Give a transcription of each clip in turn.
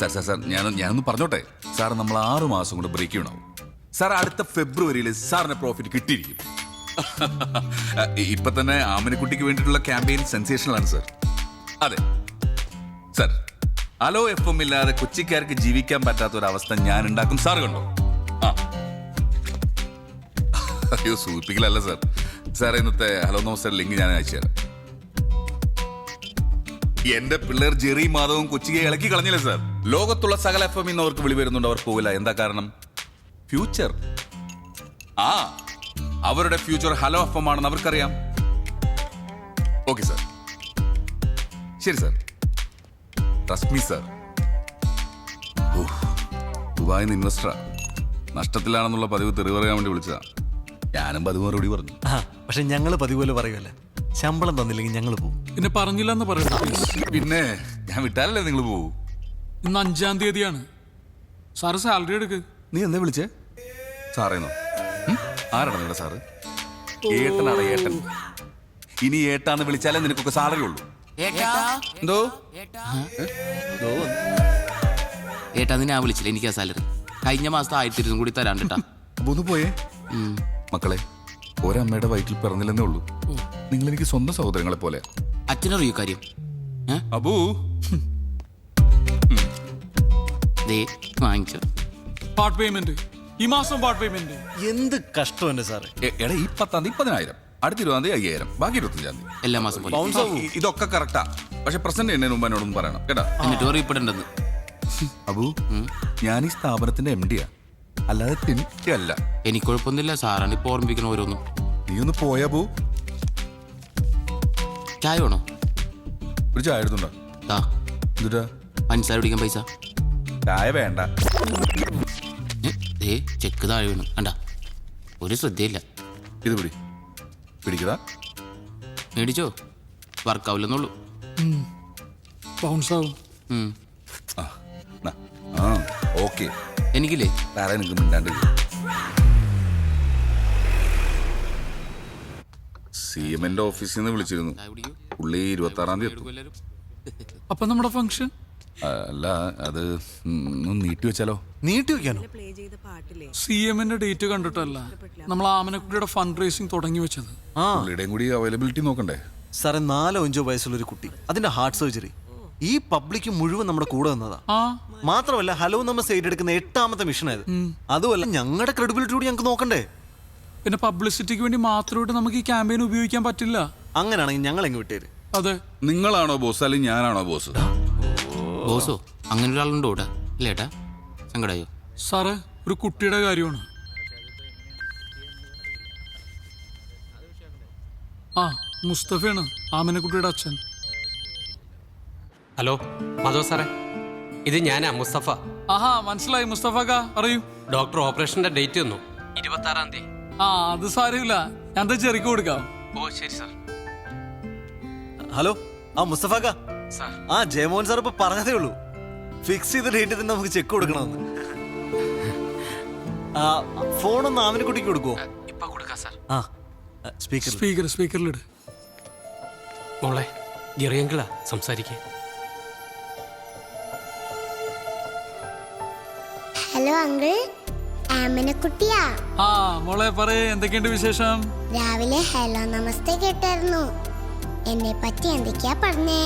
Sir ഞാനൊന്ന് പറഞ്ഞോട്ടെ sir, നമ്മൾ 6 മാസം കൊണ്ട് ബ്രേക്ക് ചെയ്യണം സാർ. അടുത്ത ഫെബ്രുവരിയിൽ സാറിന് പ്രോഫിറ്റ് കിട്ടിയിരിക്കും. ഇപ്പൊ തന്നെ ആമിനക്കുട്ടിക്ക് വേണ്ടിയിട്ടുള്ള ക്യാമ്പയിൻ സെൻസേഷണലാണ് സാർ. അതെ സാർ, ഹലോ FM ഇല്ലാതെ കൊച്ചിക്കാർക്ക് ജീവിക്കാൻ പറ്റാത്ത ഒരു അവസ്ഥ ഞാൻ ഉണ്ടാക്കും. സാർ കണ്ടോ? അയ്യോ സൂചിപ്പിക്കലല്ല സാർ. സാർ ഇന്നത്തെ ഹലോ നമസ്തേ ലിങ്ക് ഞാൻ അയച്ചുതരാം. എന്റെ പിള്ളേർ ജെറി മാധവും കൊച്ചിയെ ഇളക്കി കളഞ്ഞില്ലേ സാർ. ലോകത്തുള്ള സകല FM ഇന്ന് അവർക്ക് വിളി വരുന്നുണ്ട്, അവർ പോകില്ല. എന്താ കാരണം? ഫ്യൂച്ചർ. അവരുടെ ഫ്യൂച്ചർ ഹലോ FM ആണെന്ന് അവർക്കറിയാം. ഓക്കെ സാർ, ശരി സാർ, ട്രസ്റ്റ് മീ സാർ. ദുബായിൽ നിന്ന് ഇൻവെസ്റ്ററാ, നഷ്ടത്തിലാണെന്നുള്ള പതിവ് തെറി പറയാൻ വേണ്ടി വിളിച്ചതാ. ഞാനും പതിവ് മറുപടി പറഞ്ഞു. പക്ഷെ ഞങ്ങള് പതിവ് പോലെ പറയുമല്ലേ, ശമ്പളം തന്നില്ലെങ്കിൽ ഞങ്ങൾ പോകും. പിന്നെ പറഞ്ഞില്ലെന്ന് പറയണ്ട. പിന്നെ ഞാൻ വിട്ടാലല്ലേ നിങ്ങൾ പോകൂ. ഇന്ന് 5-ാം തീയതിയാണ്. സാറ് സാലറി എടുക്ക്. നീ എന്താ വിളിച്ചേ? സാറേന്നോ? ആരാണ് നിങ്ങളുടെ സാറ്? ഏട്ടനാണ് ഏട്ടൻ. ഇനി ഏട്ടാന്ന് വിളിച്ചാലേ നിനക്കൊക്കെ സാലറി ഉള്ളൂ. എന്തോ ഏട്ടാ ഞാൻ വിളിച്ചില്ല, എനിക്ക് ആ സാലറി കഴിഞ്ഞ മാസത്തെ 1200 കൂടി തരാണ്ടിട്ടാ. അപ്പൊ ഒന്ന് പോയേ. മക്കളെ, ഒരമ്മയുടെ വയറ്റിൽ പിറന്നില്ലെന്നേ ഉള്ളൂ. നിങ്ങൾ എനിക്ക് സ്വന്തം സഹോദരങ്ങളെ പോലെ. അച്ഛനറിയോ കാര്യം? അബൂ വാങ്ങിച്ചു പാർട്ട് പേയ്മെന്റ് ഈ മാസം. പാർട്ട് പേയ്മെന്റ് എന്ത് കഷ്ടം എന്റെ സാറ്. എടാ, ഈ 10-ാം തീയതി 10,000, അടുത്ത 20-ാം തീയതി 5,000, ബാക്കി 25-ാം തീയതി. എല്ലാ മാസം പോലെ. ഇതൊക്കെ കറക്റ്റാ. പക്ഷെ പ്രസന്റ് എന്നെ മുമ്പ് എന്നോടൊന്നും പറയണം കേട്ടാ. എന്നിട്ട് അറിയപ്പെടേണ്ടത്. അബു, ഞാൻ ഈ സ്ഥാപനത്തിന്റെ MD യാ, അല്ലാതെ തിന്നിട്ടല്ല. എനിക്ക് കുഴപ്പമൊന്നുമില്ല, സാറാണ് ഇപ്പൊ ഓർമ്മിപ്പിക്കണ ഓരോന്നും. നീ ഒന്ന് പോയാ ബു. ചായ വേണോ? ഒരു ചായ എടുത്തുണ്ടോ? എന്നിട്ടാ പഞ്ചസാര പിടിക്കാൻ പൈസ? ചായ വേണ്ട. ചെക്ക് താഴെ വീണു കണ്ട, ഒരു ശ്രദ്ധയില്ല. ഇത് പിടിക്കതാ. മേടിച്ചോ, വർക്കാവില്ലെന്നുള്ളൂ. ബൗൺസ് ആവും. ഓക്കെ, എനിക്കില്ലേ വേറെ നിനക്ക് മിണ്ടാണ്ട്. CM-ന്റെ ഓഫീസിൽ നിന്ന് വിളിച്ചിരുന്നു. പുള്ളി 26-ാം തീയതി എത്തും. അപ്പൊ നമ്മുടെ ഫംഗ്ഷൻ അല്ല, അത് നീട്ടി വെച്ചാലോ? നീട്ടി വെക്കാനോ? CM-ന്റെ ഡേറ്റ് കണ്ടിട്ടല്ല, നമ്മൾ ആമനക്കുട്ടിയുടെ ഫണ്ട് റേസിംഗ് തുടങ്ങി വെച്ചത്. പുള്ളിയുടെയും കൂടി അവൈലബിലിറ്റി നോക്കണ്ടേ സാറേ? 4-5 വയസ്സുള്ള ഒരു കുട്ടി, അതിന്റെ ഹാർട്ട് സർജറി. ഈ പബ്ലിക് മുഴുവൻ നമ്മുടെ കൂടെ നിന്നതാ. മാത്രമല്ല ഹലോ നമ്മൾ സൈഡ് എടുക്കുന്ന 8-ാമത്തെ മിഷനായത്. അതുമല്ല ഞങ്ങളുടെ ക്രെഡിബിലിറ്റി കൂടി ഞങ്ങൾക്ക് നോക്കണ്ടേ. പിന്നെ പബ്ലിസിറ്റിക്ക് വേണ്ടി മാത്രമായിട്ട് നമുക്ക് ഈ ക്യാമ്പയിൻ ഉപയോഗിക്കാൻ പറ്റില്ല. അങ്ങനെയാണെങ്കിൽ ഞങ്ങൾ എങ്ങ് വിട്ടേര്. അതെ, നിങ്ങളാണോ ബോസ് അല്ലെങ്കിൽ ഞാനാണോ ബോസ്? ബോസോ? അങ്ങനെ ഒരാളുണ്ടോ ഇവിടെ? ഇല്ലേട്ടാ, സങ്കടായോ? സാറ്, ഒരു കുട്ടിയുടെ കാര്യമാണ്. മുസ്തഫയാണ് ആമനക്കുട്ടിയുടെ അച്ഛൻ. ഹലോ മാധവ് സാറേ, ഇത് ഞാനാ മുസ്തഫ. മനസ്സിലായി മുസ്തഫക്ക, അറിയൂ. ഡോക്ടർ ഓപ്പറേഷന്റെ ഡേറ്റ് തന്നു, 26-ാം തീയതി. അത് സാരമില്ല, ഞാൻ ചെറിക്ക് കൊടുക്കാം. ഓ ശരി സാർ. ഹലോ, മുസ്തഫാക്ക. ജയമോഹൻ സാർ ഇപ്പൊ പറഞ്ഞതേ ഉള്ളൂ, ഫിക്സ് ചെയ്ത ഡേറ്റ് തന്നെ നമുക്ക് ചെക്ക് കൊടുക്കണമെന്ന്. ഫോണൊന്ന് ആമിനക്കുട്ടിക്ക് കൊടുക്കുവോ? ഇപ്പൊ കൊടുക്കാം സാർ. സ്പീക്കറിലിട്. മോളെ, ജെറിയങ്കിളാ സംസാരിക്കേ. Hello uncle, ആമനക്കുട്ടിയാ. മോളെ പറയേ, എന്തൊക്കെയുണ്ട് വിശേഷം? രാവിലെ ഹലോ നമസ്തേ കേട്ടായിരുന്നു. എന്നെ പറ്റി എന്തൊക്കെയാ പറഞ്ഞേ?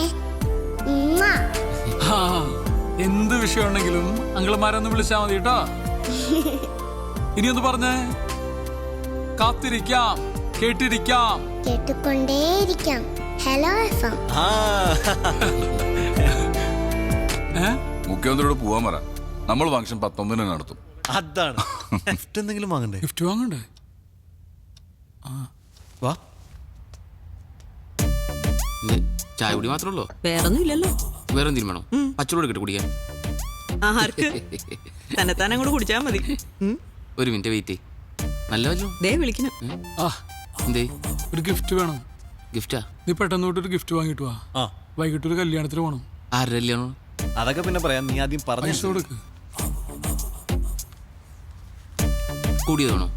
എന്ത് വിഷയം ഉണ്ടെങ്കിലും അങ്കിൾമാരൊന്ന് വിളിച്ചാ മതി കേട്ടോ. ഇനി ഒന്ന് പറഞ്ഞേ. കാത്തിരിക്കാം, കേട്ടിരിക്കാം, കേട്ടുകൊണ്ടേയിരിക്കാം. Hello FM. മുഖ്യമന്ത്രിയോട് പോവാൻ പറ. നമ്മൾ ഫംഗ്ഷൻ 19-ന് നടത്തും. അതാണ്. ഗിഫ്റ്റ് എന്തെങ്കിലും വാങ്ങണ്ടേ? ഗിഫ്റ്റ് വാങ്ങണ്ടേ? വാ. ചായ കുടി മാത്രമേ ഉള്ളൂ? വേറൊന്നും ഇല്ലല്ലോ. വേറെ എന്തെങ്കിലും വേണോ? പച്ചവെള്ളം കിട്ടി കുടിക്കാൻ? തന്നെ കൂടെ കുടിച്ചാ മതി. ഒരു മിനിറ്റ് വെയിറ്റ്. നല്ല ദേ വിളിക്കണം. എന്തേ? ഒരു ഗിഫ്റ്റ് വേണം. ഗിഫ്റ്റാ? നീ പെട്ടെന്ന് ഒരു ഗിഫ്റ്റ് വാങ്ങിട്ട് വാ. വൈകിട്ട് ഒരു കല്യാണത്തിന് പോണം. ആരുടെ കല്യാണം? അതൊക്കെ പിന്നെ പറയാം, നീ ആദ്യം പറഞ്ഞു കൊടുക്ക്. കൂടിയതാണോ?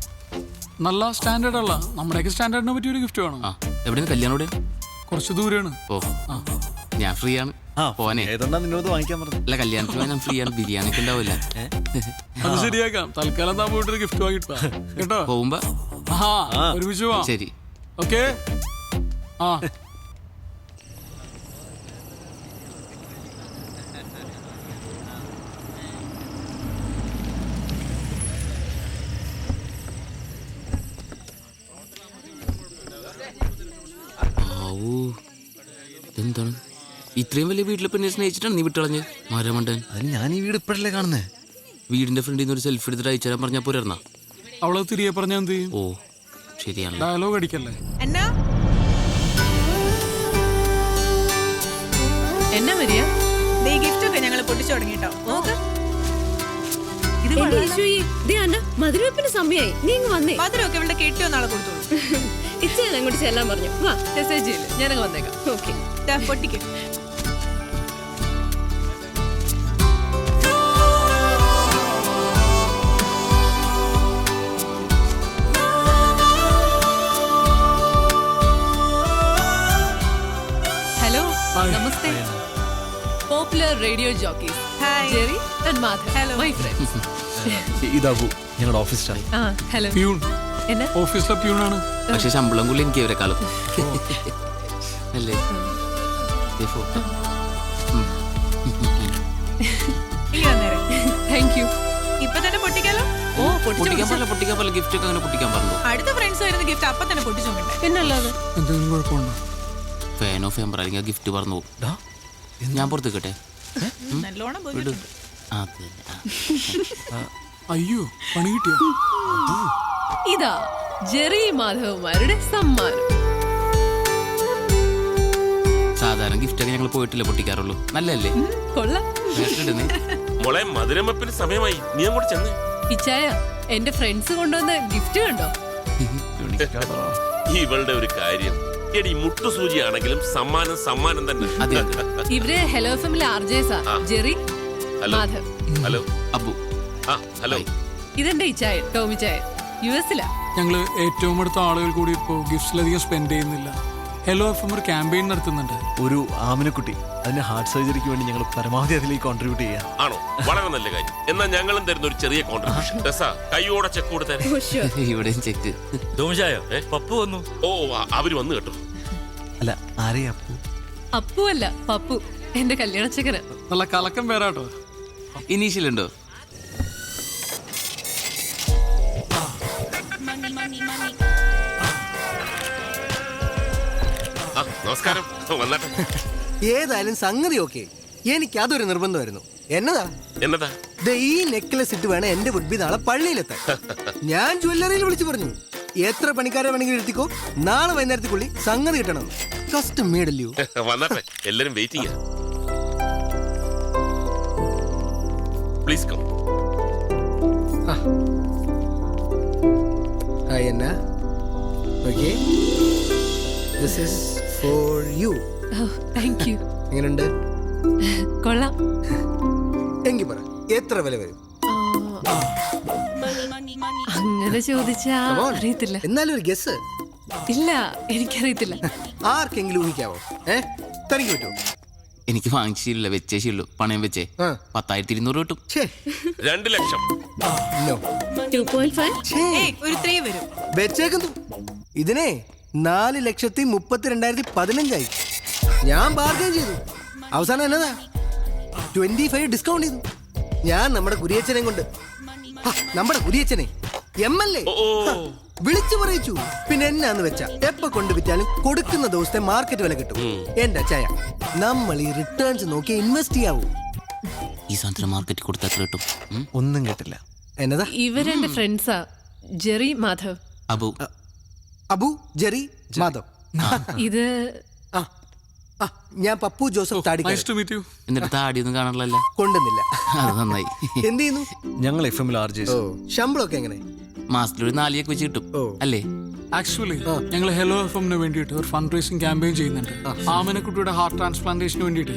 നല്ല സ്റ്റാൻഡേർഡ് അല്ല, നമ്മുടെയൊക്കെ സ്റ്റാൻഡേർഡിനെ പറ്റിയ ഒരു ഗിഫ്റ്റ് വേണം. എവിടെയാണ് കല്യാണം? കുറച്ച് ദൂരെയാണ്. ഓ, ഞാൻ ഫ്രീ ആണ്. ആ പോനെ. ഏതുകൊണ്ടാ നിന്നോട് വാങ്ങിക്കാൻ പറഞ്ഞു? അല്ല കല്യാണത്തിന് ഞാൻ ഫ്രീ ആണ്, ബിരിയാണി ഒക്കെ ഉണ്ടാവില്ല. അത് ശരിയാക്കാം. തൽക്കാലം താൻ പോയിട്ട് ഗിഫ്റ്റ് വാങ്ങിട്ട് വാ. കേട്ടോ? പോകുമ്പോ ഒരുമിച്ച് പോവാം. ശരി. ഓക്കെ. ആ എന്താണ് ഇത്രയും വലിയ വീട്ടിലെ പെണ്ണെ സ്നേഹിച്ചിട്ടാണ് നീ വിട്ടളഞ്ഞ് മരമണ്ടൻ? അതിന് ഞാൻ ഈ വീട് ഇപ്പോഴല്ലേ കാണുന്നേ. വീടിന്റെ ഫ്രണ്ടിൽ നിന്ന് ഒരു സെൽഫി എടുത്തിട്ട് അയച്ചു തരാൻ പറഞ്ഞാൽ പോരാ? അവളെ തിരികെ പറഞ്ഞാൽ എന്ത് ചെയ്യും? ഓ ശരിയാണ്. ഡയലോഗ് അടിക്കല്ലേ. എന്നാ വരിക ഗിഫ്റ്റ് ഒക്കെ ഞങ്ങൾ പൊട്ടിച്ചു തുടങ്ങിട്ടോ. നോക്ക്, മധുരവെപ്പിന് സമയായി, നീ ഇങ്ങ് വന്നേ. മധുരമൊക്കെ ഇവിടെ കെട്ടിയോ നാളെ കൊടുത്തോളൂ. ഇച്ചയാണ് അങ്ങോട്ട് ചെല്ലാൻ പറഞ്ഞു. വാ, മെസ്സേജ് ചെയ്യില്ല, ഞാനങ്ങ് വന്നേക്കാം. ഓക്കെ, പൊട്ടിക്കും. ഹലോ, നമസ്തേ. Popular radio jockeys hi. Jerry and Madhav, Hello. My friends. ഇതാബു, ഞങ്ങളുടെ ഓഫീസ് സ്റ്റാഫ്. ആ ഹലോ. പ്യൂൺ. എന്നാ ഓഫീസിലെ പ്യൂണാണ്. പക്ഷെ ശമ്പളം കൂടി എനിക്ക് ഇവരെക്കാളും അല്ലേ? ഫോട്ടോ ഇനി വന്നേരം. Thank you. ഇപ്പൊ തന്നെ പൊട്ടിക്കാലോ. ഓ പൊട്ടിക്കാൻ പാടില്ല, ഗിഫ്റ്റ് ഒക്കെ അങ്ങനെ പൊട്ടിക്കാൻ പറഞ്ഞു. അടുത്ത ഫ്രണ്ട്സ് വരുന്ന ഗിഫ്റ്റ് അപ്പൊ തന്നെ പൊട്ടിച്ചു നോക്കണ്ടേ? പിന്നല്ലാതെ എന്തെങ്കിലും കുഴപ്പമുണ്ടോ? ഫാൻ ഓഫ് ചെയ്യാൻ അല്ലെങ്കിൽ ഗിഫ്റ്റ് പറഞ്ഞു പോകും. ഞാൻ പുറത്ത് കേട്ടെ. നല്ലോണം പോയിട്ട്. അയ്യോ, പണി കിട്ടിയോ? ഇതാ ജെറി മാധവന്മാരുടെ സമ്മാനം. സാധാരണ ഗിഫ്റ്റ് ഒക്കെ ഞങ്ങൾ പോയിട്ടില്ല പൊട്ടിക്കാറുള്ളൂ. നല്ലല്ലേ? കൊള്ളാം. മോളെ മധുരമപ്പിന് സമയമായി, നീ അങ്ങോട്ട് ചെന്ന്. ഇച്ചായ, എന്റെ ഫ്രണ്ട്സ് കൊണ്ടുവന്ന ഗിഫ്റ്റ് കണ്ടോ? ഇവളുടെ ഒരു കാര്യം, എടി മുട്ടുസൂചിയാണെങ്കിലും സമ്മാനം സമ്മാനം തന്നെ. ഇവര് ഹലോ ഫാമിലി ആർജേസാ. Jerry, hello. Madhav. Hello Abu. ആ ഹലോ. ഇതെന്റെ ഇച്ചായ ടോമി ചായ, US-ലാ. ഞങ്ങള് ഏറ്റവും അടുത്ത ആളുകൾ കൂടി ഇപ്പോ ഗിഫ്റ്റ്സിലധികം സ്പെൻഡ് ചെയ്യുന്നില്ല. ഹലോ FM ഒരു ക്യാമ്പയിൻ നടത്തുന്നുണ്ട്. ഒരു ആമിനക്കുട്ടി, അതിന്റെ ഹാർട്ട് സർജറിക്ക് വേണ്ടി ഞങ്ങൾ പരമാവധി അതിലേക്ക് കോൺട്രിബ്യൂട്ട് ചെയ്യാം. ആണോ? വളരെ നല്ല കാര്യം. എന്നാൽ ഞങ്ങളും തരുന്ന ഒരു ചെറിയ കോൺട്രിബ്യൂഷൻ. കൈയോടെ ചെക്ക് കൊടുത്തേ. ഇവിടെയും ചെക്ക്. പപ്പു വന്നു. ഓ, അവര് വന്നു കേട്ടോ. അല്ല, ആരെയാ അപ്പു? അപ്പു അല്ല, പപ്പു, എന്റെ കല്യാണച്ചക്കന്. നല്ല കലക്കം പേരാട്ടോ. ഇനീഷ്യൽ ഉണ്ടോ? നമസ്കാരം, വന്നാട്ടെ. ഏതായാലും സംഗതി ഓക്കെ. എനിക്ക് അതൊരു നിർബന്ധമായിരുന്നു. എന്നതാ എന്നതാ? ഈ നെക്ലസ് ഇട്ട് വേണം എന്റെ വുഡ്ബി നാളെ പള്ളിയിലെത്താൻ. ഞാൻ ജ്വല്ലറിയിൽ വിളിച്ചു പറഞ്ഞു, എത്ര പണിക്കാരെ വേണമെങ്കിലും എടുത്തിക്കോ, നാളെ വൈകുന്നേരത്തേക്കുള്ളി സംഗതി കിട്ടണം. കസ്റ്റം മേഡല്ലോ. വന്നാട്ടെ, എല്ലാരും waiting. Please come. Hi Anna. Okay, this is for you. Thank you. എങ്ങനെയുണ്ട്? കൊള്ളാം. എങ്കിൽ പറ, എത്ര വില വരും? അങ്ങനെ ചോദിച്ചാ Come on. അറിയത്തില്ല. എന്നാലും ഒരു ഗസ്. ഇല്ല, എനിക്കറിയത്തില്ല. ആർക്കെങ്കിലും ഊഹിക്കാവോ? തനിക്ക് പറ്റുമോ? എനിക്ക് വാങ്ങിച്ചില്ല, വെച്ചേ ശീലു. പണയം വെച്ചേ 10,200 കിട്ടും. 2 ലക്ഷം. No. 2.5. ഒരു 3 വരും. വെച്ചേക്കുന്നു. ഇതിനെ 4,32,15 ഞാൻ ബാർഗൈൻ ചെയ്തു. അവസാനം എന്നതാ 25 ഡിസ്കൗണ്ട് ചെയ്തു. ഞാൻ നമ്മുടെ കുരിയച്ചനെ കൊണ്ട്, നമ്മുടെ കുരിയച്ചനെ MLA വിളിച്ചു പറയിച്ചു. പിന്നെ എന്നാന്ന് വെച്ചാ എപ്പോ കൊണ്ട് വിറ്റാലും കൊടുക്കുന്ന ദിവസത്തെ മാർക്കറ്റ് വില കിട്ടും. എന്റെ അച്ചായ, നമ്മൾ ഈ റിട്ടേൺസ് നോക്കി ഇൻവെസ്റ്റ് ചെയ്യാവൂ. ഈ സാധനം മാർക്കറ്റിൽ കൊടുത്താൽ എത്ര കിട്ടും? ഒന്നും കേട്ടില്ല. എന്നതാ? ഇവരെന്റെ ഫ്രണ്ട്സാ, ജെറി മാധവ്. അബു. അബു, ജെറി, മാധവ്. ഇത് ഞാൻ പപ്പു ജോസഫ് താടിക്കാരൻ. Nice to meet you. എന്നിട്ട് താടിയൊന്നും കാണാറില്ല. കൊണ്ടുവന്നില്ല. അത് നന്നായി. എന്ത് ചെയ്യുന്നു? ഞങ്ങൾ FM-ൽ RJs. ശമ്പളമൊക്കെ എങ്ങനെ? മാസത്തിലൊരു 4 വെച്ച് കിട്ടും അല്ലേ? ആക്ച്വലി ഞങ്ങൾ ഹലോ FM-ന് വേണ്ടിയിട്ട് ഒരു ഫണ്ട് റേസിംഗ് ക്യാമ്പയിൻ ചെയ്യുന്നുണ്ട്. ആമനക്കുട്ടിയുടെ ഹാർട്ട് ട്രാൻസ്പ്ലാന്റേഷന് വേണ്ടിയിട്ട്.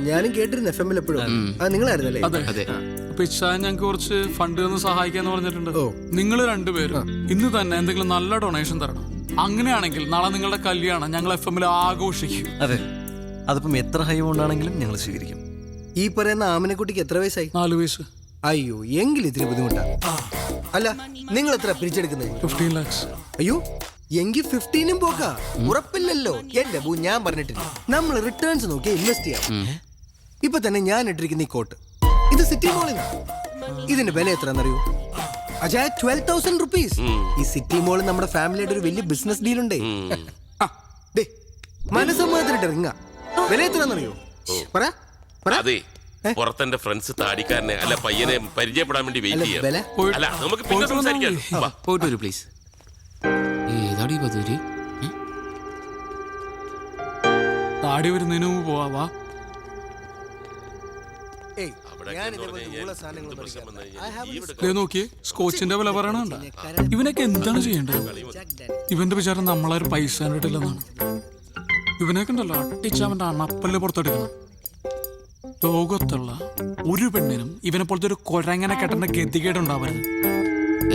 ഞാനും കേട്ടിരുന്നു FM-ൽ എപ്പോഴും. നിങ്ങളായിരുന്നല്ലേ? അതെ. അപ്പൊ ഇച്ചാൻ ഞങ്ങൾക്ക് കുറച്ച് ഫണ്ട് തന്ന് സഹായിക്കാന്ന് പറഞ്ഞിട്ടുണ്ട്. നിങ്ങൾ രണ്ടുപേരും ഇന്ന് തന്നെ എന്തെങ്കിലും നല്ല ഡൊണേഷൻ തരണം. അങ്ങനെയാണെങ്കിൽ നാളെ നിങ്ങളുടെ കല്യാണം ഞങ്ങൾ FM-ൽ ആഘോഷിക്കും. അതെ, അതിപ്പം എത്ര ഹൈ കൊണ്ടാണെങ്കിലും ഞങ്ങൾ സ്വീകരിക്കും. ഈ പറയുന്ന ആമിനെക്കുട്ടിക്ക് എത്ര വയസ്സായി? 4 വയസ്സ്. അയ്യോ, എങ്കിൽ ഇത്തിരി ബുദ്ധിമുട്ടാ. അല്ല, നിങ്ങൾ എത്ര പിരിച്ചെടുക്കുന്നത്? 15 lakhs. അയ്യോ, എങ്കിൽ 15 പോക്കാ. ഉറപ്പില്ലല്ലോ. എന്റെ ബൂ, ഞാൻ പറഞ്ഞിട്ടില്ല, നമ്മൾ റിട്ടേൺസ് നോക്കി ഇൻവെസ്റ്റ് ചെയ്യാം. ഇപ്പൊ തന്നെ ഞാൻ ഇട്ടിരിക്കുന്ന ഈ കോട്ട്, ഇത് സിറ്റി മോളിൽ ഇതിന്റെ വില എത്രയാണെന്നറിയോ? അജയ, 12,000 റുപ്പീസ്. ഈ സിറ്റി മോളിൽ നമ്മുടെ ഫാമിലിയുടെ ഒരു വലിയ ബിസിനസ് ഡീൽ ഉണ്ടേ. മനസ്സമ്മതത്തിനിട്ട് ഇറങ്ങ. വില എത്രയാണെന്നറിയോ? പറ. അതെ, പുറത്തെന്റെ ഫ്രണ്ട്സ് താടിക്കാരനെ അല്ല പയ്യനെ പരിചയപ്പെടാൻ വേണ്ടി വെയിറ്റ് ചെയ്യാം. വില അല്ല, നമുക്ക് പിന്നെ സംസാരിക്കാം. വാ. പോയിട്ട് വരൂ പ്ലീസ്. ഏതാടി പതൂര്? താടി വരുന്നതിന് മുമ്പ് പോവാ. ഏയ്, ഞാൻ ഇതേപോലെ ഉള്ള സാധനങ്ങളൊന്നും മേടിക്കാറില്ല. ദേ നോക്കിയേ, സ്കോച്ചിന്റെ വില പറയണണ്ട. ഇവനൊക്കെ എന്താണ് ചെയ്യേണ്ടത്? ഇവന്റെ വിചാരം നമ്മളാരും പൈസ കണ്ടിട്ടില്ലെന്നാണ്. ഇവനൊക്കെ ഉണ്ടല്ലോ അട്ടിച്ച് അവന്റെ അണപ്പല്ല് പുറത്തെടുക്കണം. ലോകത്തുള്ള ഒരു പെണ്ണിനും ഇവനെ പോലത്തെ ഒരു കൊരങ്ങനെ കെട്ടേണ്ട ഗതികേടുണ്ടാവരുത്.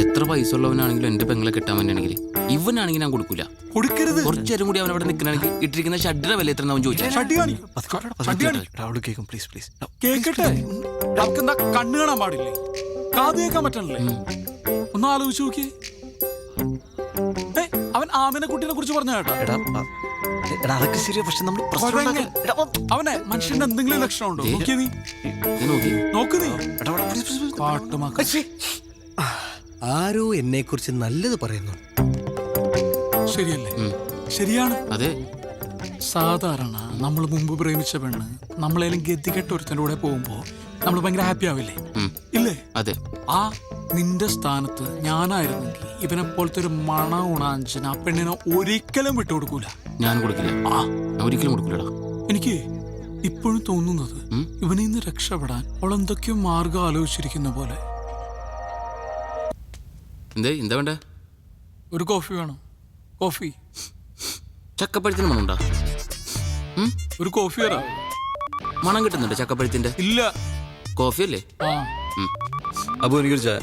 എത്ര പൈസ ഉള്ളവനാണെങ്കിലും എന്റെ പെങ്ങളെ കിട്ടാൻ വേണ്ടിയാണെങ്കിൽ ഇവനാണെങ്കിൽ ഞാൻ കൊടുക്കൂല. കൊടുക്കരുത്. കുറച്ചേരം കൂടി അവൻ അവിടെ നിൽക്കണമെങ്കിൽ ഇട്ടിരിക്കുന്ന ഷഡ്ഡിയുടെ വില എത്ര അവൻ ചോദിച്ചാൽ ഷഡ്ഡി കാണിക്കും. ഷഡ്ഡി കാണിക്കും. രാഹുൽ കേൾക്കും, പ്ലീസ് പ്ലീസ്. കേക്കട്ടെ. നമുക്കെന്താ കണ്ണ് കാണാൻ പാടില്ലേ? കാത് കേൾക്കാൻ പറ്റണല്ലേ? ഒന്ന് ആലോചിച്ച് നോക്കി. അവൻ ആമിനെ കുട്ടീനെ കുറിച്ച് പറഞ്ഞ കേട്ടോ. അതൊക്കെ ശരിയാ, പക്ഷെ നമ്മൾ അവനെ മനുഷ്യന്റെ എന്തെങ്കിലും ലക്ഷണം ഉണ്ടോ? നോക്കിയ നീ നോക്ക് നീ പാട്ടുമാക്ക. ആരോ എന്നെ കുറിച്ച് നല്ലത് പറയുന്നു. ശരിയല്ലേ? ശരിയാണ്. അതെ. സാധാരണ നമ്മൾ മുമ്പ് പ്രേമിച്ച പെണ്ണ് നമ്മളേലും ഗതികെട്ട ഒരുത്തൻ്റെ കൂടെ പോകുമ്പോ നമ്മൾ ഭയങ്കര ഹാപ്പി ആവില്ലേ? ഇല്ലേ? അതെ. ആ നിന്റെ സ്ഥാനത്ത് ഞാനായിരുന്നെങ്കിൽ ഇവനെ പോലത്തെ ഒരു മണ ഉണാഞ്ചന ആ പെണ്ണിനെ ഒരിക്കലും വിട്ടുകൊടുക്കൂല. ഞാൻ കൊടുക്കില്ല. ഞാൻ ഒരിക്കലും കൊടുക്കില്ലടാ. എനിക്ക് ഇപ്പോഴും തോന്നുന്നത് ഇവനിൽ നിന്ന് രക്ഷപ്പെടാൻ അവൾ എന്തൊക്കെയോ മാർഗം ആലോചിച്ചിരിക്കുന്ന പോലെ. എന്താ വേണ്ടേ? ഒരു കോഫി വേണം. കോഫി. ചക്കപ്പഴത്തിന് മണമുണ്ടോ? ഒരു കോഫി തരാം. മണം കിട്ടുന്നുണ്ട് ചക്കപ്പഴത്തിന്റെ? ഇല്ല. കോഫി അല്ലേ? ആ. അപ്പൊ എനിക്കൊരു ചായ.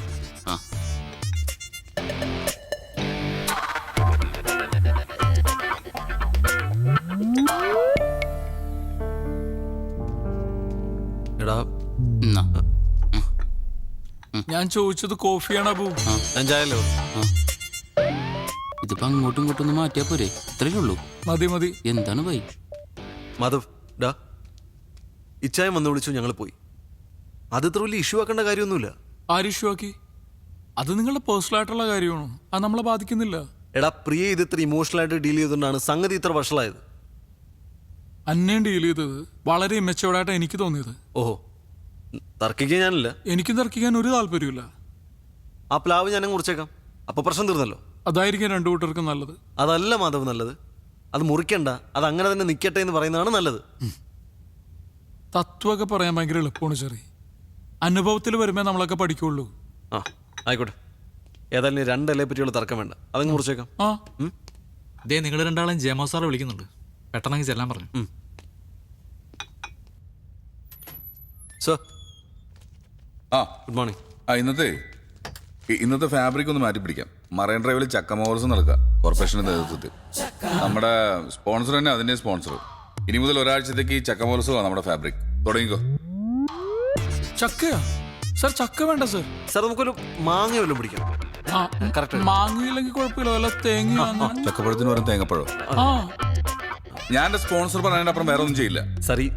ആ. എടാ, എന്നാ. ഞാൻ ചോദിച്ചത് കോഫിയാണ് അബു. ഞാൻ ചായല്ലോ. ഇതിപ്പോ അങ്ങോട്ടും ഇങ്ങോട്ടും ഒന്ന് മാറ്റിയാ പോരെ? ഇത്രയേ ഉള്ളൂ. മതി മതി. എന്താണ് ഭൈ? മാധവ്, ഡാ, ഇച്ചായം വന്ന് വിളിച്ചു, ഞങ്ങൾ പോയി. അത് ഇത്ര വലിയ ഇഷ്യൂ ആക്കേണ്ട കാര്യമൊന്നുമില്ല. ആര് ഇഷ്യൂ ആക്കി? അത് നിങ്ങളുടെ പേഴ്സണൽ ആയിട്ടുള്ള കാര്യമാണ്. അത് നമ്മളെ ബാധിക്കുന്നില്ല. എടാ, പ്രിയ ഇത് ഇത്ര ഇമോഷണൽ ആയിട്ട് ഡീൽ ചെയ്തുകൊണ്ടാണ് സംഗതി ഇത്ര വഷളായത്. അന്നേം ഡീൽ ചെയ്തത് വളരെ ഇമ്മച്ചോടായിട്ടാണ് എനിക്ക് തോന്നിയത്. ഓഹോ, തർക്കിക്കാൻ ഞാനില്ല. എനിക്കും തർക്കിക്കാൻ ഒരു താല്പര്യമില്ല. ആ പ്ലാവ് ഞാനും മുറിച്ചേക്കാം, അപ്പൊ പ്രശ്നം തീർന്നല്ലോ. അതായിരിക്കും രണ്ടു കൂട്ടർക്കും നല്ലത്. അതല്ല മാധവ് നല്ലത്. അത് മുറിക്കണ്ട, അത് അങ്ങനെ തന്നെ നിൽക്കട്ടെ എന്ന് പറയുന്നതാണ് നല്ലത്. തത്വമൊക്കെ പറയാൻ ഭയങ്കര എളുപ്പമാണ് ചെറിയ. അനുഭവത്തിൽ വരുമ്പോ നമ്മളൊക്കെ പഠിക്കുള്ളൂ. ആ, ആയിക്കോട്ടെ. ഏതായാലും 2 ഇലയെ പറ്റിയുള്ള തർക്കം വേണ്ട, അതങ്ങ് മുറിച്ചേക്കാം. ആ, ദേ നിങ്ങൾ രണ്ടാളും ജയമോ സാറ് വിളിക്കുന്നുണ്ട്, പെട്ടെന്ന് ചെല്ലാൻ പറഞ്ഞു. സർ, ആ ഗുഡ് മോർണിംഗ്. ഇന്നത്തെ ഫാബ്രിക് ഒന്ന് മാറ്റി പിടിക്കാം. മറൈൻ ഡ്രൈവിൽ ചക്കമോർസ് നടക്കാം കോർപ്പറേഷന്റെ നേതൃത്വത്തിൽ. നമ്മുടെ സ്പോൺസർ തന്നെ അതിന്റെ സ്പോൺസർ. ഇനി മുതൽ ഒരാഴ്ചത്തേക്ക് ഈ ചക്കമോർസുമാണ് നമ്മുടെ ഫാബ്രിക്. തുടങ്ങിക്കോ. ചക്കയാ സർ? ചക്ക വേണ്ട സർ. സർ, നമുക്കൊരു മാങ്ങ വല്ലതും പിടിക്കാം. മാങ്ങയില്ലെങ്കിൽ കുഴപ്പമില്ല, വല്ല തേങ്ങ. ചക്കപ്പഴത്തിന് വരും തേങ്ങപ്പഴം. ആ, ഞാൻ എന്റെ സ്പോൺസർ പറയുന്നതിന്റെ അപ്പുറം വേറെ ഒന്നും ചെയ്യില്ല. സർ, ഈ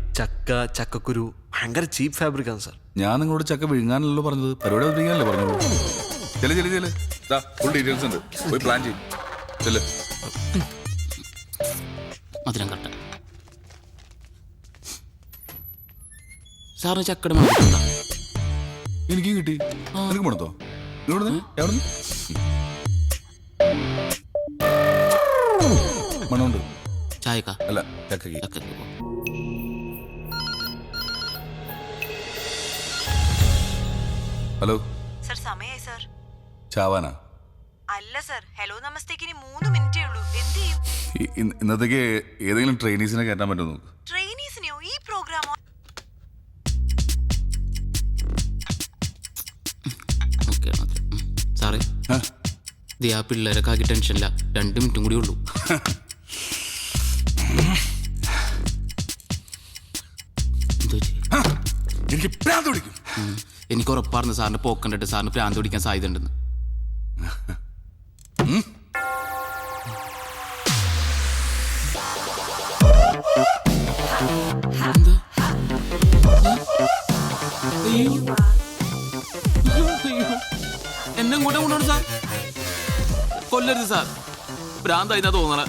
ചക്കക്കുരു ഭയങ്കര ചീപ്പ് ഫാബ്രിക് ആണ് സർ. ഞാൻ നിങ്ങളോട് ചക്ക വിഴുങ്ങാനല്ലോ പറഞ്ഞത്, പരിപാടി അവതരിക്കാനല്ലേ പറഞ്ഞത്. ഫുൾ ഡീറ്റെയിൽസ് ഉണ്ട്, പോയി പ്ലാൻ ചെയ്യും. ചെല്ല്. മധുരം കട്ട. സാറിന് ചക്കട മണമുണ്ടോ? എനിക്കും കിട്ടി. എനിക്ക് മണത്തോ? മണമുണ്ട്. ചായക്ക അല്ല, ചക്കയ്ക്ക്. ചക്കക്ക് പോ. ഹലോ സർ, സമയായി സർ. ചാവാനാ? അല്ല സർ, ഹലോ നമസ്തേക്ക് ഇനി 3 മിനിറ്റേ ഉള്ളൂ. എന്ത് ചെയ്യും? ഇന്നത്തേക്ക് ഏതെങ്കിലും ട്രെയിനീസിനെ കയറ്റാൻ പറ്റുമോ നോക്ക്. ട്രെയിനീസിനെയോ? ഈ പ്രോഗ്രാമോ? സാറേ, ആ പിള്ളേരൊക്കെ ആക്കി ടെൻഷനില്ല. 2 മിനിറ്റും കൂടി ഉള്ളൂ. എനിക്ക് ഭ്രാന്ത് പിടിക്കും. എനിക്ക് ഉറപ്പായിരുന്നു സാറിന്റെ പോക്ക് കണ്ടിട്ട് സാറിന് പ്രാന്ത് പിടിക്കാൻ സാധ്യത ഉണ്ടെന്ന്. എന്താ? അയ്യോ. അയ്യോ. എന്നെ ഇങ്ങോട്ട് കൊണ്ടുപോകണം സാർ. കൊല്ലരുത് സാർ, ഭ്രാന്തായിന്നാ തോന്നണ.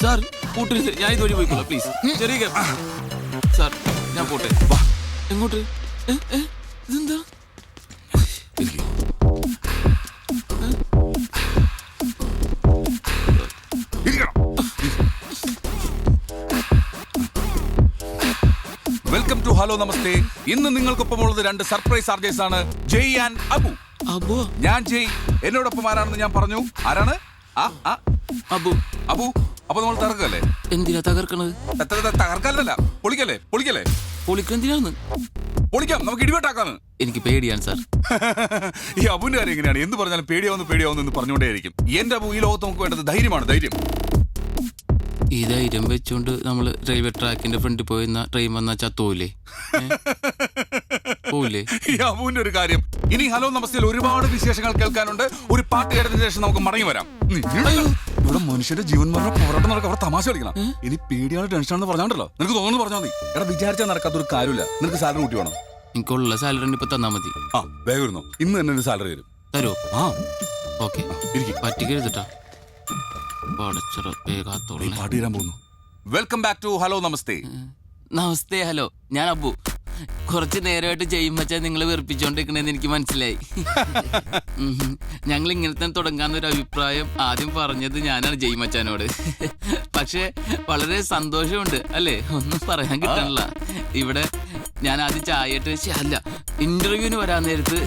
സാർ കൂട്ടരുത്, ഞാൻ ഇതുവഴി പോയിക്കോളാം പ്ലീസ്. ചെറിയ സാർ ഞാൻ പോട്ടെ. വാ. എങ്ങോട്ട്? ഇതെന്താ? വെൽക്കം ടു ഹലോ നമസ്തേ. ഇന്ന് നിങ്ങൾക്കൊപ്പം ഉള്ളത് 2 സർപ്രൈസ് ആർജേഴ്സ് ആണ്, ജയ് ആൻഡ് അബു. അബു. ഞാൻ ജയ്, എന്നോടൊപ്പം ആരാണെന്ന് ഞാൻ പറഞ്ഞു. ആരാണ്? അബു. അബു. അപ്പൊ നമ്മൾ തകർക്കല്ലേ? എന്തിനാ തകർക്കണത്? തകർക്കല്ല, പൊളിക്കല്ലേ? പൊളിക്കല്ലേ? പൊളിക്കെന്തിനാന്ന്? പൊളിക്കാം, നമുക്ക് ഇടിവെട്ടാക്കാന്ന്. എനിക്ക് പേടിയാണ് സാർ. ഈ അബുവിന്റെ കാര്യം എങ്ങനെയാണ്? എന്ത് പറഞ്ഞാലും പേടിയാവുന്നു എന്ന് പറഞ്ഞുകൊണ്ടേയിരിക്കും. എന്റെ അബു, ഈ ലോകത്ത് നമുക്ക് വേണ്ടത് ധൈര്യമാണ്, ധൈര്യം. ഈ ധൈര്യം വെച്ചുകൊണ്ട് നമ്മൾ റെയിൽവേ ട്രാക്കിന്റെ ഫ്രണ്ടിൽ പോയി ട്രെയിൻ വന്നാൽ ചത്തോലേ? പോലേ? ഈ അബുവിന്റെ ഒരു കാര്യം. ഇനി ഹലോ നമസ്തേയിൽ ഒരുപാട് വിശേഷങ്ങൾ കേൾക്കാനുണ്ട്. ഒരു പാട്ട് കേട്ടതിന് ശേഷം നമുക്ക് മടങ്ങി വരാം. ഇവിടെ മനുഷ്യന്റെ ജീവൻ മരണ പോരാട്ടം നടക്കുക, അവിടെ തമാശ കളിക്കണം. ഇനി പേടിയാണ് ടെൻഷനാണെന്ന് പറഞ്ഞാണ്ടല്ലോ, നിനക്ക് തോന്നുന്നു പറഞ്ഞാൽ മതി. എടാ, വിചാരിച്ചാൽ നടക്കാത്തൊരു കാര്യമില്ല. നിനക്ക് സാലറി കൂട്ടി വേണം. എനിക്കുള്ള സാലറി ഇപ്പൊ തന്നാ മതി. വേഗം ഇരുന്നോ, ഇന്ന് തന്നെ ഒരു സാലറി തരും. തരുമോ? ഓക്കെ, ഇരിക്കും. പറ്റിക്കരുതട്ടാ. പാട്ട് തീരാൻ പോകുന്നു. വെൽക്കം ബാക്ക് ടു ഹലോ നമസ്തേ. നമസ്തേ. ഹലോ, ഞാൻ അബു. കുറച്ച് നേരമായിട്ട് ചെയ്യുമ്പച്ചാ നിങ്ങൾ വെറുപ്പിച്ചോണ്ടിരിക്കണേന്ന് എനിക്ക് മനസ്സിലായി. ഞങ്ങൾ ഇങ്ങനെ തന്നെ തുടങ്ങാന്നൊരു അഭിപ്രായം ആദ്യം പറഞ്ഞത് ഞാനാണ് ജയ്മച്ചാനോട്. പക്ഷെ വളരെ സന്തോഷമുണ്ട് അല്ലേ, ഒന്നും പറയാൻ കിട്ടണില്ല. ഇവിടെ ഞാൻ ആദ്യം ചായയിട്ട് അല്ല ഇന്റർവ്യൂവിന് വരാൻ നേരത്ത്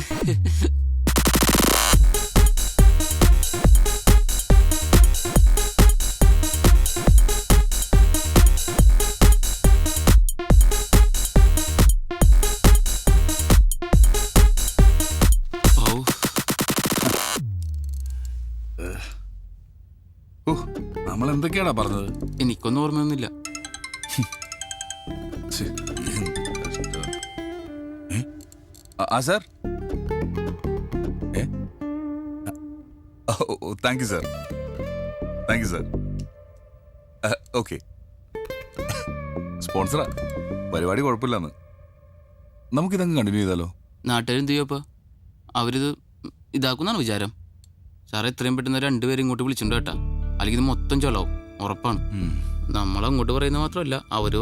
നമ്മൾ എന്തൊക്കെയാണോ പറഞ്ഞത്? എനിക്കൊന്നും ഓർമ്മയൊന്നുമില്ല. Sir, thank you sir, thank you sir. Okay, സ്പോൺസറാ, പരിപാടി കുഴപ്പമില്ലെന്ന്. നമുക്കിതങ്ങ് കണ്ടിന്യൂ ചെയ്താലോ? നാട്ടുകാരെന്ത് ചെയ്യപ്പോ? അവരിത് ഇതാക്കുന്നാണ് വിചാരം. സാറേ, എത്രയും പെട്ടെന്ന് 2 പേരും ഇങ്ങോട്ട് വിളിച്ചിട്ടുണ്ട് കേട്ടാ, അല്ലെങ്കിൽ ഇത് മൊത്തം ചൊലാവും ഉറപ്പാണ്. നമ്മളങ്ങോട്ട് പറയുന്നത് മാത്രമല്ല, അവര്